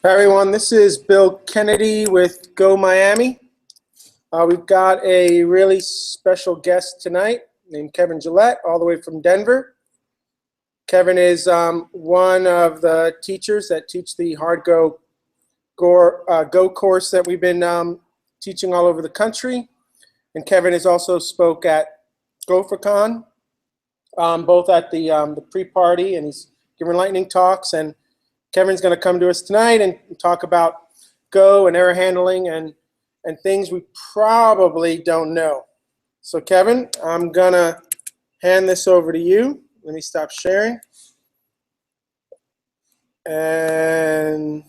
Hi everyone, this is Bill Kennedy with Go Miami. We've got a really special guest tonight named Kevin Gillette, all the way from Denver. Kevin is one of the teachers that teach the hard Go course that we've been teaching all over the country. And Kevin has also spoke at GopherCon, both at the pre-party, and he's given lightning talks. And Kevin's going to come to us tonight and talk about Go and error handling and things we probably don't know. So Kevin, I'm going to hand this over to you. Let me stop sharing. And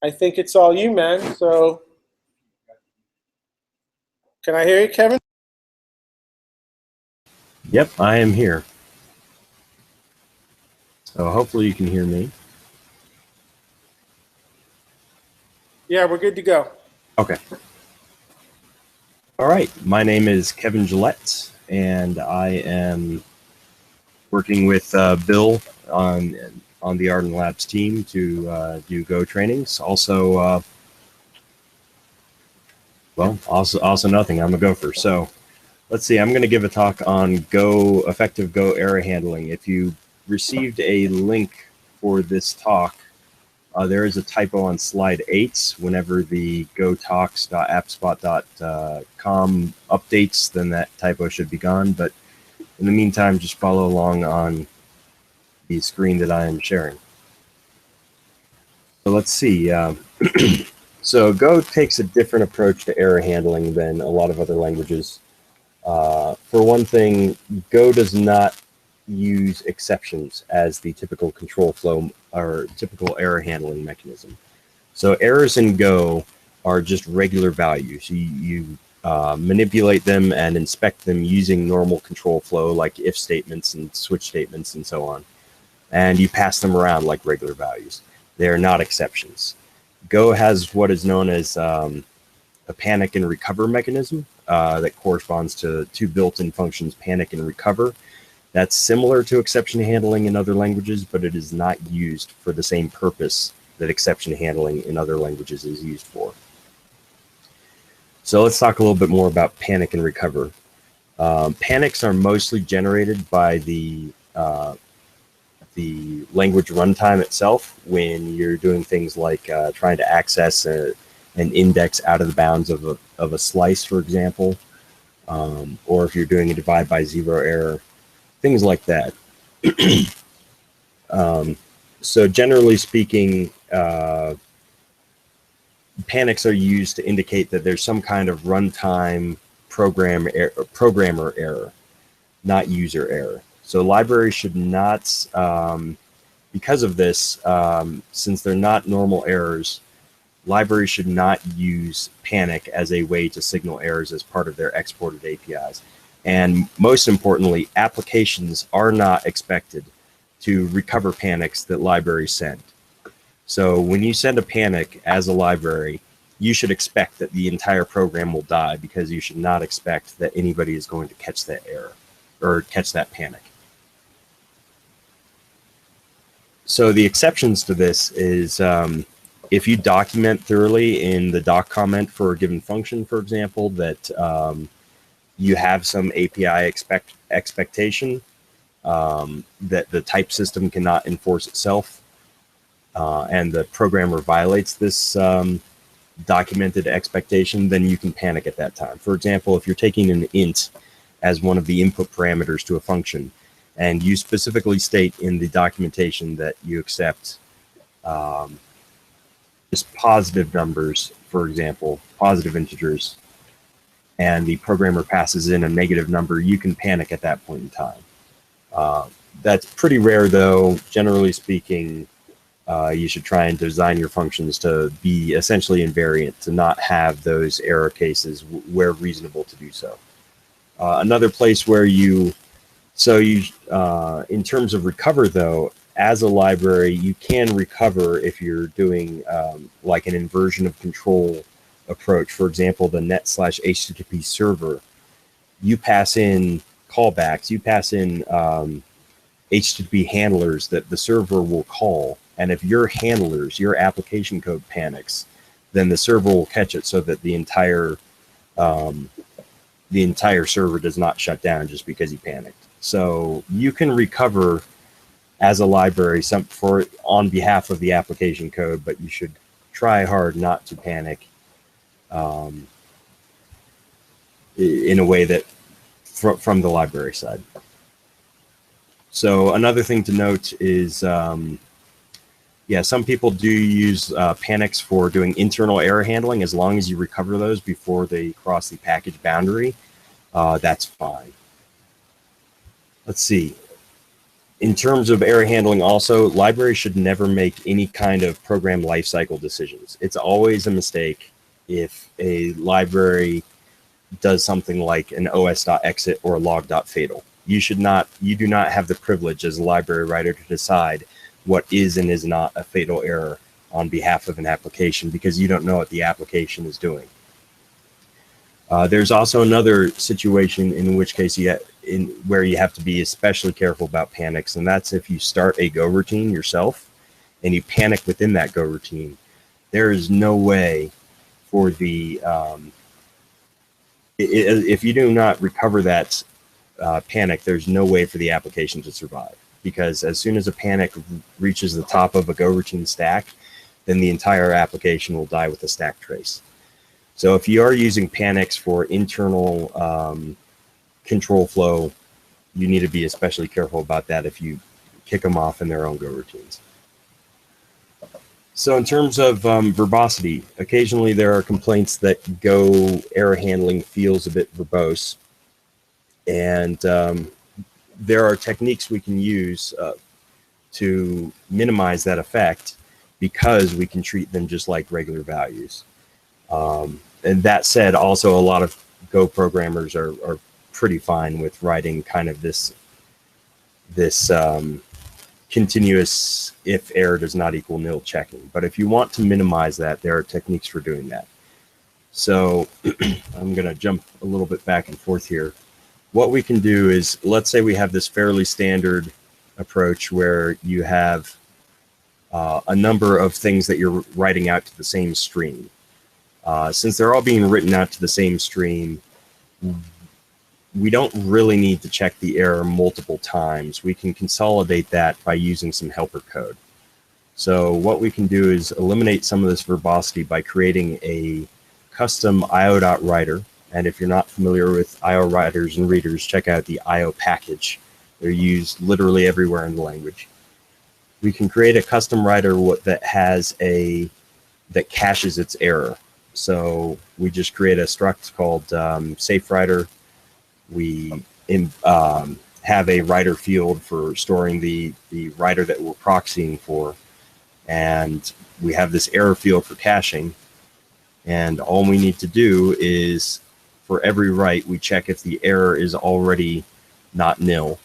I think it's all you, man. So can I hear you, Kevin? Yep, I am here. So hopefully you can hear me. Yeah, we're good to go. Okay. All right, my name is Kevin Gillette, and I am working with Bill on the Arden Labs team to do Go trainings. Also, also nothing. I'm a gopher. So let's see. I'm going to give a talk on effective Go error handling. If you received a link for this talk, there is a typo on slide 8. Whenever the gotalks.appspot.com updates, then that typo should be gone. But in the meantime, just follow along on the screen that I am sharing. So let's see. So Go takes a different approach to error handling than a lot of other languages. For one thing, Go does not use exceptions as the typical control flow or typical error handling mechanism. So errors in Go are just regular values. You manipulate them and inspect them using normal control flow like if statements and switch statements and so on. And you pass them around like regular values. They are not exceptions. Go has what is known as a panic and recover mechanism that corresponds to two built-in functions, panic and recover. That's similar to exception handling in other languages, but it is not used for the same purpose that exception handling in other languages is used for. So let's talk a little bit more about panic and recover. Panics are mostly generated by the language runtime itself when you're doing things like trying to access an index out of the bounds of a slice, for example, or if you're doing a divide by zero error. Things like that. So generally speaking, panics are used to indicate that there's some kind of runtime programmer error, not user error. So libraries should not, because of this, since they're not normal errors, libraries should not use panic as a way to signal errors as part of their exported APIs. And most importantly, applications are not expected to recover panics that libraries send. So when you send a panic as a library, you should expect that the entire program will die because you should not expect that anybody is going to catch that error or catch that panic. So the exceptions to this is if you document thoroughly in the doc comment for a given function, for example, that you have some API expectation that the type system cannot enforce itself, and the programmer violates this documented expectation, then you can panic at that time. For example, if you're taking an int as one of the input parameters to a function, and you specifically state in the documentation that you accept just positive numbers, for example, positive integers, and the programmer passes in a negative number, you can panic at that point in time. That's pretty rare, though. Generally speaking, you should try and design your functions to be essentially invariant, to not have those error cases where reasonable to do so. Another place where in terms of recover, though, as a library, you can recover if you're doing like an inversion of control approach. For example, the net/HTTP server, you pass in callbacks, you pass in HTTP handlers that the server will call And if your handlers, your application code panics, then the server will catch it so that the entire server does not shut down just because you panicked. So you can recover as a library on behalf of the application code, but you should try hard not to panic in a way that from the library side. So another thing to note is, yeah, some people do use panics for doing internal error handling. As long as you recover those before they cross the package boundary, that's fine. Let's see. In terms of error handling also, libraries should never make any kind of program lifecycle decisions. It's always a mistake if a library does something like an os.exit or a log.fatal. You do not have the privilege as a library writer to decide what is and is not a fatal error on behalf of an application, because you don't know what the application is doing. There's also another situation in which case where you have to be especially careful about panics, and that's if you start a Go routine yourself and you panic within that Go routine. There is no way for the if you do not recover that panic, there's no way for the application to survive, because as soon as a panic reaches the top of a Go routine stack, then the entire application will die with a stack trace. So if you are using panics for internal control flow, you need to be especially careful about that if you kick them off in their own Go routines. So in terms of verbosity, occasionally there are complaints that Go error handling feels a bit verbose. And there are techniques we can use to minimize that effect, because we can treat them just like regular values. And that said, also a lot of Go programmers are pretty fine with writing kind of this continuous if error does not equal nil checking. But if you want to minimize that, there are techniques for doing that. So I'm going to jump a little bit back and forth here. What we can do is, let's say we have this fairly standard approach where you have a number of things that you're writing out to the same stream. Since they're all being written out to the same stream, we don't really need to check the error multiple times. We can consolidate that by using some helper code. So what we can do is eliminate some of this verbosity by creating a custom io.writer. And if you're not familiar with IO writers and readers, check out the IO package. They're used literally everywhere in the language. We can create a custom writer that caches its error. So we just create a struct called safe writer. We have a writer field for storing the writer that we're proxying for. And we have this error field for caching. And all we need to do is, for every write, we check if the error is already not nil.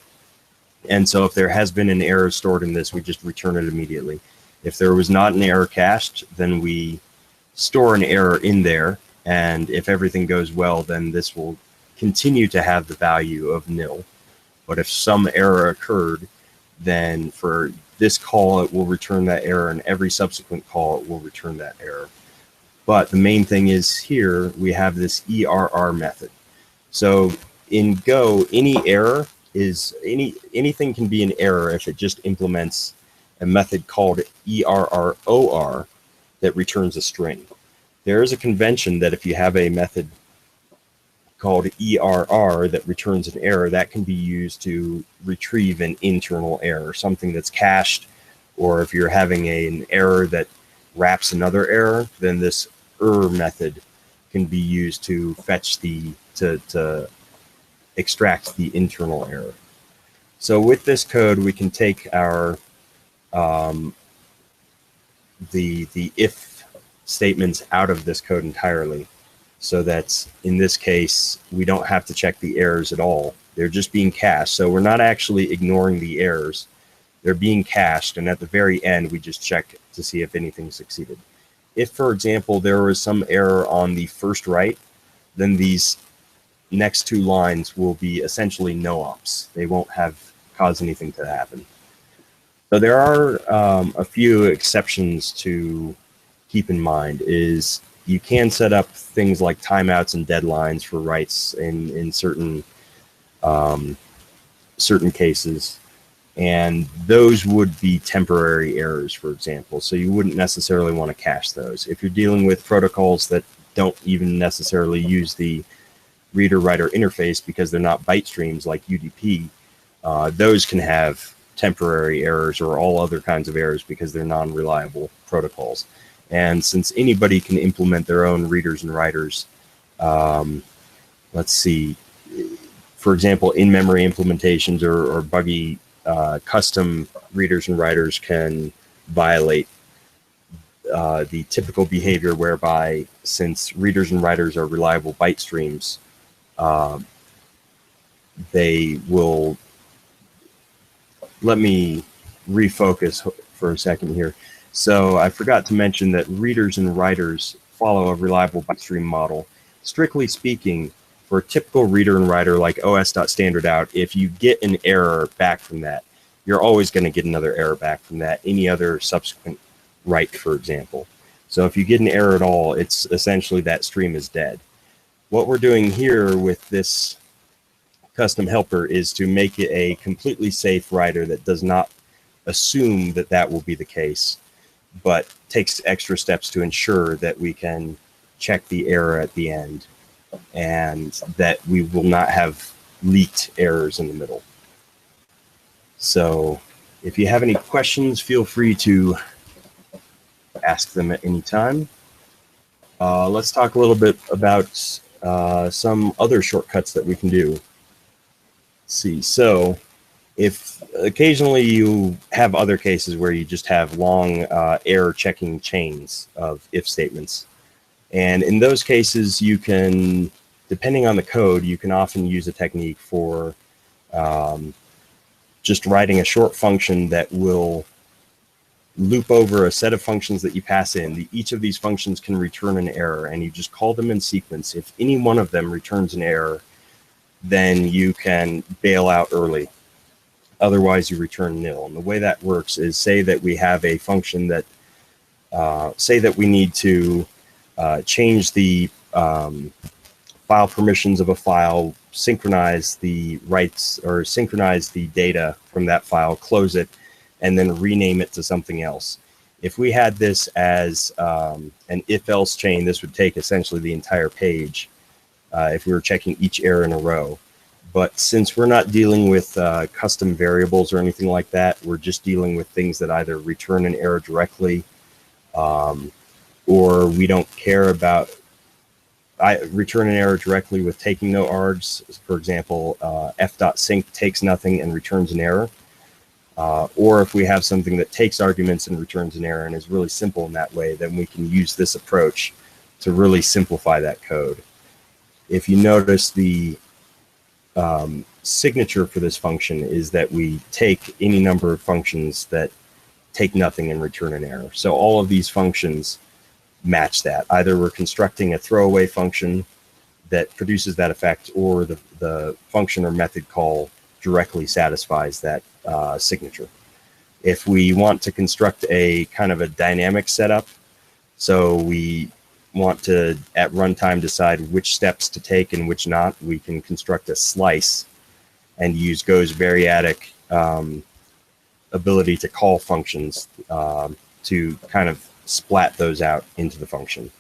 And so if there has been an error stored in this, we just return it immediately. If there was not an error cached, then we store an error in there. And if everything goes well, then this will continue to have the value of nil. But if some error occurred, then for this call, it will return that error, and every subsequent call, it will return that error. But the main thing is here, we have this ERR method. So in Go, any error anything can be an error if it just implements a method called ERROR that returns a string. There is a convention that if you have a method called ERR that returns an error, that can be used to retrieve an internal error, something that's cached, or if you're having an error that wraps another error, then this method can be used to fetch to extract the internal error. So with this code, we can take our the if statements out of this code entirely, so that in this case we don't have to check the errors at all. They're just being cached. So we're not actually ignoring the errors. They're being cached, and at the very end we just check to see if anything succeeded. If, for example, there was some error on the first write, then these next two lines will be essentially no ops. They won't have caused anything to happen. So there are a few exceptions to keep in mind. Is you can set up things like timeouts and deadlines for writes in certain cases, and those would be temporary errors, for example. So you wouldn't necessarily want to cache those. If you're dealing with protocols that don't even necessarily use the reader-writer interface because they're not byte streams like UDP, those can have temporary errors or all other kinds of errors because they're non-reliable protocols. And since anybody can implement their own readers and writers, let's see, for example, in-memory implementations or buggy custom readers and writers can violate the typical behavior whereby, since readers and writers are reliable byte streams, they will, let me refocus for a second here. So I forgot to mention that readers and writers follow a reliable byte stream model. Strictly speaking, for a typical reader and writer like os.standardout, if you get an error back from that, you're always going to get another error back from that, any other subsequent write, for example. So if you get an error at all, it's essentially that stream is dead. What we're doing here with this custom helper is to make it a completely safe writer that does not assume that that will be the case, but takes extra steps to ensure that we can check the error at the end and that we will not have leaked errors in the middle. So if you have any questions, feel free to ask them at any time. Let's talk a little bit about some other shortcuts that we can do. Let's see, so if occasionally you have other cases where you just have long error checking chains of if statements, and in those cases you can, depending on the code, you can often use a technique for just writing a short function that will loop over a set of functions that you pass in. Each of these functions can return an error, and you just call them in sequence. If any one of them returns an error, then you can bail out early. Otherwise, you return nil. And the way that works is, say that we have a function that, say that we need to change the file permissions of a file, synchronize the writes or synchronize the data from that file, close it, and then rename it to something else. If we had this as an if-else chain, this would take essentially the entire page if we were checking each error in a row. But since we're not dealing with custom variables or anything like that, we're just dealing with things that either return an error directly or we don't care about return an error directly with taking no args. For example, f.sync takes nothing and returns an error. Or if we have something that takes arguments and returns an error and is really simple in that way, then we can use this approach to really simplify that code. If you notice, the signature for this function is that we take any number of functions that take nothing and return an error. So all of these functions match that. Either we're constructing a throwaway function that produces that effect, or the function or method call directly satisfies that signature. If we want to construct a kind of a dynamic setup, so we want to at runtime decide which steps to take and which not, we can construct a slice and use Go's variadic ability to call functions to kind of splat those out into the function.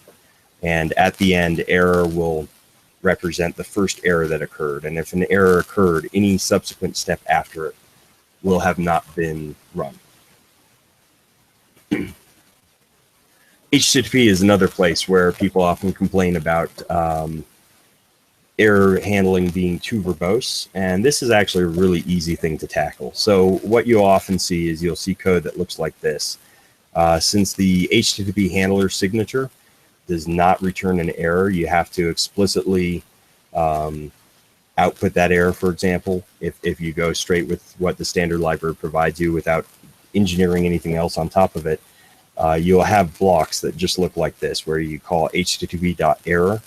And at the end, error will represent the first error that occurred. And if an error occurred, any subsequent step after it will have not been run. HTTP is another place where people often complain about error handling being too verbose, and this is actually a really easy thing to tackle. So what you'll often see is you'll see code that looks like this. Since the HTTP handler signature does not return an error, you have to explicitly output that error, for example. If you go straight with what the standard library provides you without engineering anything else on top of it, you'll have blocks that just look like this, where you call http.error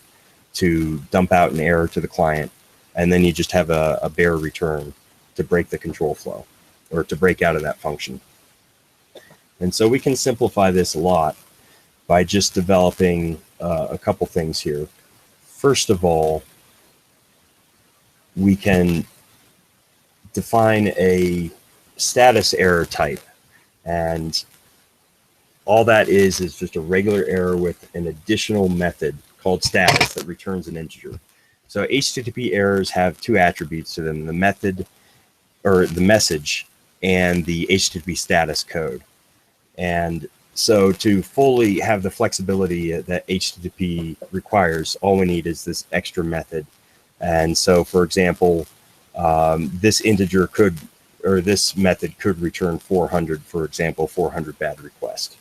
to dump out an error to the client, and then you just have a bare return to break the control flow or to break out of that function. And so we can simplify this a lot by just developing a couple things here. First of all, we can define a status error type. And all that is just a regular error with an additional method called status that returns an integer. So HTTP errors have two attributes to them, the method or the message and the HTTP status code. And so to fully have the flexibility that HTTP requires, all we need is this extra method. And so, for example, this integer could, or this method could return 400, for example, 400 bad request.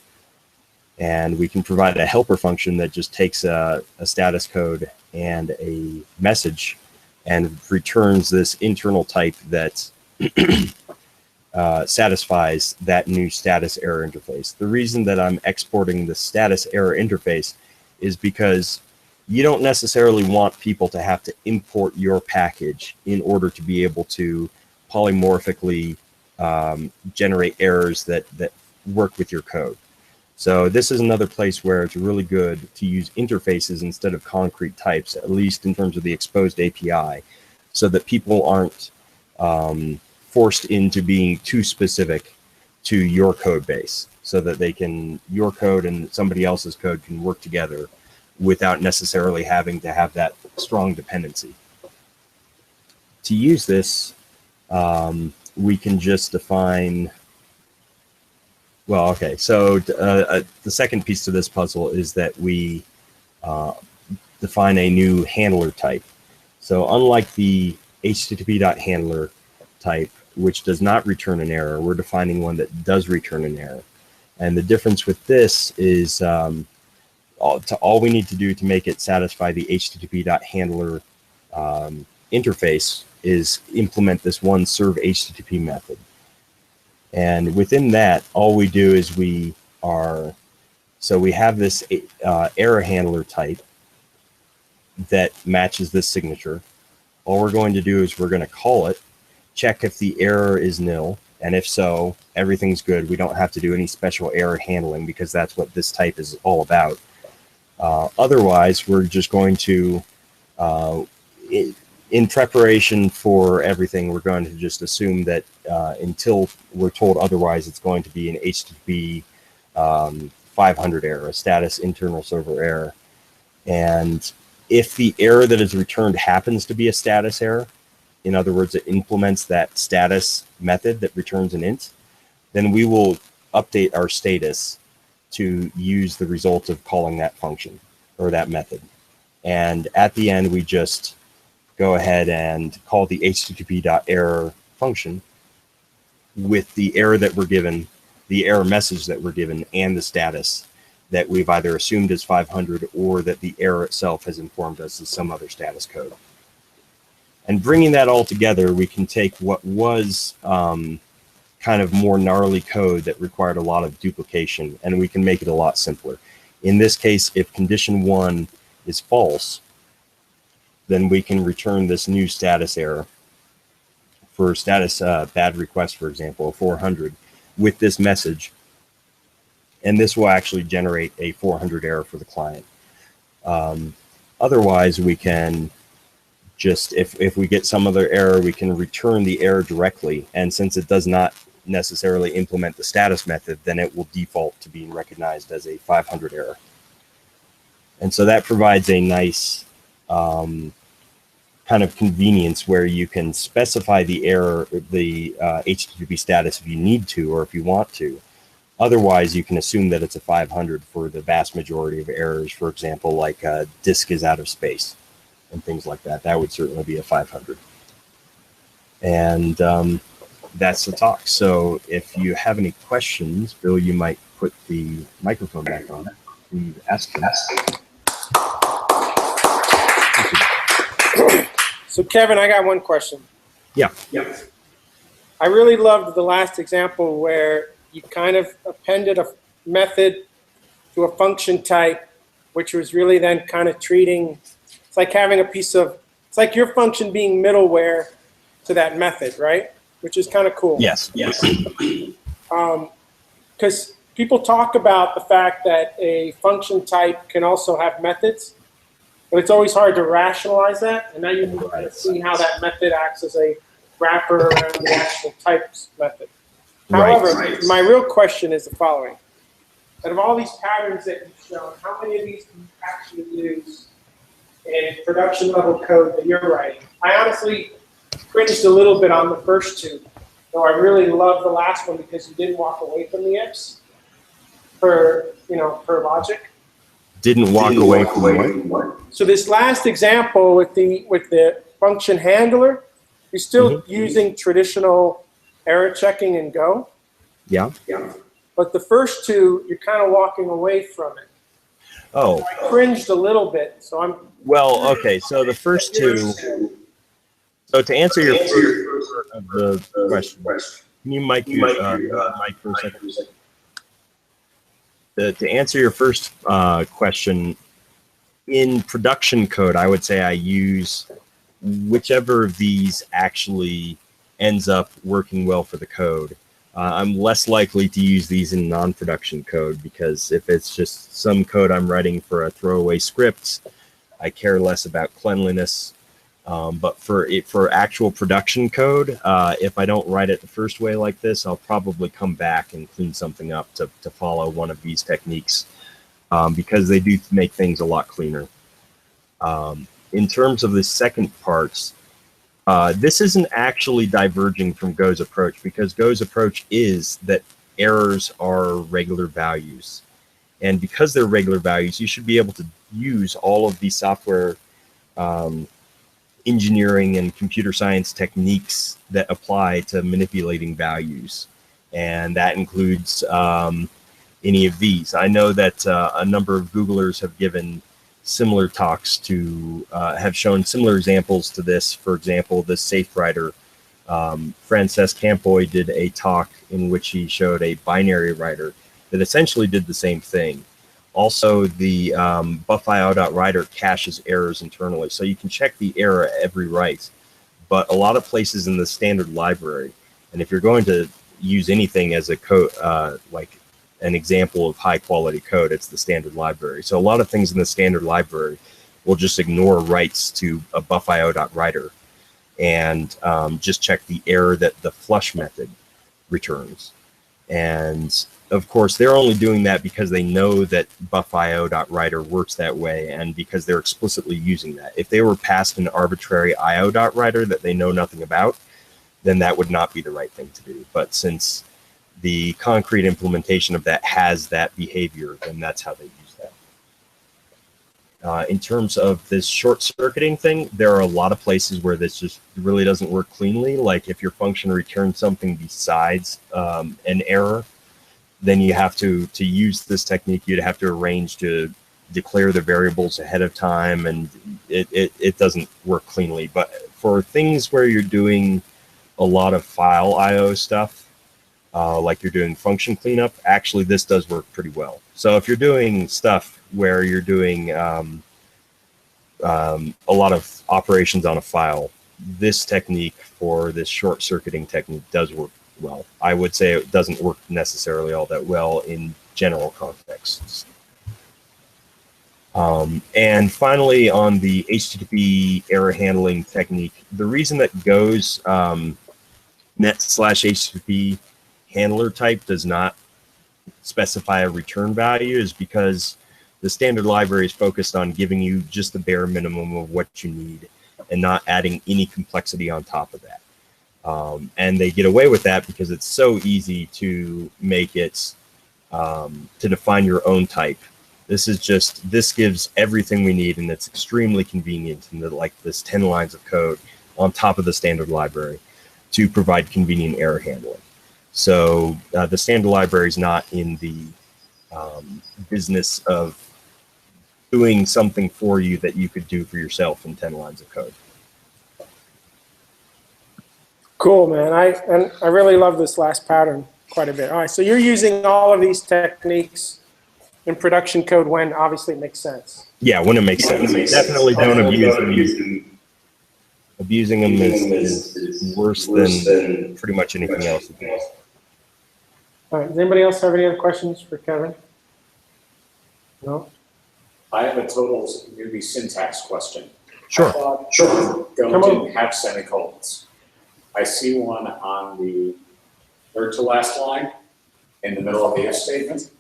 And we can provide a helper function that just takes a status code and a message and returns this internal type that satisfies that new status error interface. The reason that I'm exporting the status error interface is because you don't necessarily want people to have to import your package in order to be able to polymorphically generate errors that work with your code. So this is another place where it's really good to use interfaces instead of concrete types, at least in terms of the exposed API, so that people aren't forced into being too specific to your code base, so that they can, your code and somebody else's code can work together without necessarily having to have that strong dependency. To use this, we can just define, well, okay, so the second piece to this puzzle is that we define a new handler type. So unlike the HTTP.handler type, which does not return an error, we're defining one that does return an error. And the difference with this is all we need to do to make it satisfy the HTTP.handler interface is implement this one serve HTTP method. And within that, all we do is we have this error handler type that matches this signature. All we're going to do is we're going to call it, check if the error is nil, and if so, everything's good. We don't have to do any special error handling because that's what this type is all about. Otherwise, we're just going to, in preparation for everything, we're going to just assume that until we're told otherwise, it's going to be an HTTP 500 error, a status internal server error. And if the error that is returned happens to be a status error, in other words, it implements that status method that returns an int, then we will update our status to use the result of calling that function or that method. And at the end, we just go ahead and call the HTTP.error function with the error that we're given, the error message that we're given, and the status that we've either assumed is 500 or that the error itself has informed us is some other status code. And bringing that all together, we can take what was kind of more gnarly code that required a lot of duplication, and we can make it a lot simpler. In this case, if condition 1 is false, then we can return this new status error for status bad request, for example, 400, with this message. And this will actually generate a 400 error for the client. Otherwise, we can just, if we get some other error, we can return the error directly. And since it does not necessarily implement the status method, then it will default to being recognized as a 500 error. And so that provides a nice kind of convenience where you can specify the error, the HTTP status if you need to or if you want to. Otherwise, you can assume that it's a 500 for the vast majority of errors. For example, like disk is out of space and things like that. That would certainly be a 500. And that's the talk. So if you have any questions, Bill, you might put the microphone back on and ask them. So Kevin, I got one question. Yeah. I really loved the last example where you kind of appended a method to a function type, which was really then kind of treating, it's like having a piece of, it's like your function being middleware to that method, right? Which is kind of cool. Yes. Because people talk about the fact that a function type can also have methods, but it's always hard to rationalize that. And now you can kind of see how that method acts as a wrapper around the actual types method. However, my real question is the following. Out of all these patterns that you've shown, how many of these do you actually use in production level code that you're writing? I honestly cringed a little bit on the first two, though I really love the last one because you didn't walk away from the ifs per logic. Didn't walk away from what? So this last example with the function handler, you're still using traditional error checking in Go. Yeah. But the first two, you're kind of walking away from it. Oh. So I cringed a little bit. So I'm. Well, okay. So the first two. So to answer your first part of the question, can you mic your mic for a second? To answer your first question, in production code, I would say I use whichever of these actually ends up working well for the code. I'm less likely to use these in non-production code because if it's just some code I'm writing for a throwaway script, I care less about cleanliness. But for actual production code, if I don't write it the first way like this, I'll probably come back and clean something up to follow one of these techniques because they do make things a lot cleaner. In terms of the second parts, this isn't actually diverging from Go's approach because Go's approach is that errors are regular values. And because they're regular values, you should be able to use all of these software engineering and computer science techniques that apply to manipulating values. And that includes any of these. I know that a number of Googlers have given similar talks to, have shown similar examples to this. For example, the safe writer, Frances Campoy did a talk in which he showed a binary writer that essentially did the same thing. Also, the buffio.writer caches errors internally, so you can check the error at every write. But a lot of places in the standard library, and if you're going to use anything as a code, like an example of high quality code, it's the standard library. So a lot of things in the standard library will just ignore writes to a buffio.writer and just check the error that the flush method returns. And of course, they're only doing that because they know that buffio.writer works that way and because they're explicitly using that. If they were passed an arbitrary io.writer that they know nothing about, then that would not be the right thing to do. But since the concrete implementation of that has that behavior, then that's how they use that. In terms of this short-circuiting thing, there are a lot of places where this just really doesn't work cleanly. Like if your function returns something besides an error, then you have to use this technique. You'd have to arrange to declare the variables ahead of time, and it doesn't work cleanly. But for things where you're doing a lot of file I/O stuff, like you're doing function cleanup, actually this does work pretty well. So if you're doing stuff where you're doing a lot of operations on a file, this technique for this short-circuiting technique does work well. I would say it doesn't work necessarily all that well in general contexts. And finally, on the HTTP error handling technique, the reason that Go's net/HTTP handler type does not specify a return value is because the standard library is focused on giving you just the bare minimum of what you need and not adding any complexity on top of that. And they get away with that because it's so easy to make it, to define your own type. This gives everything we need, and it's extremely convenient in like this 10 lines of code on top of the standard library to provide convenient error handling. So the standard library is not in the business of doing something for you that you could do for yourself in 10 lines of code. Cool, man. I really love this last pattern quite a bit. All right, so you're using all of these techniques in production code when obviously it makes sense. Yeah, when it makes sense. Definitely don't abuse them. Abusing them is worse than pretty much anything else. All right, does anybody else have any other questions for Kevin? No? I have a total newbie syntax question. Sure. I thought Come Go on. didn't have semicolons. I see one on the third to last line in the middle of the if statement.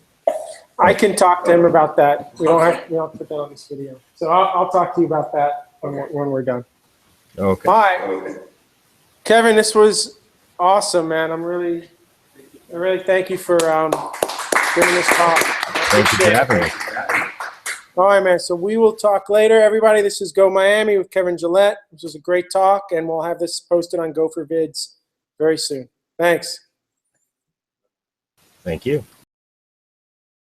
I can talk to him about that. We don't have to put that on this video. So I'll talk to you about that when we're done. Okay. All right, Okay. Kevin, this was awesome, man. I really thank you for giving this talk. Thank you for having me. All right, man. So we will talk later, everybody. This is Go Miami with Kevin Gillette. This was a great talk, and we'll have this posted on Gopher Vids very soon. Thanks. Thank you.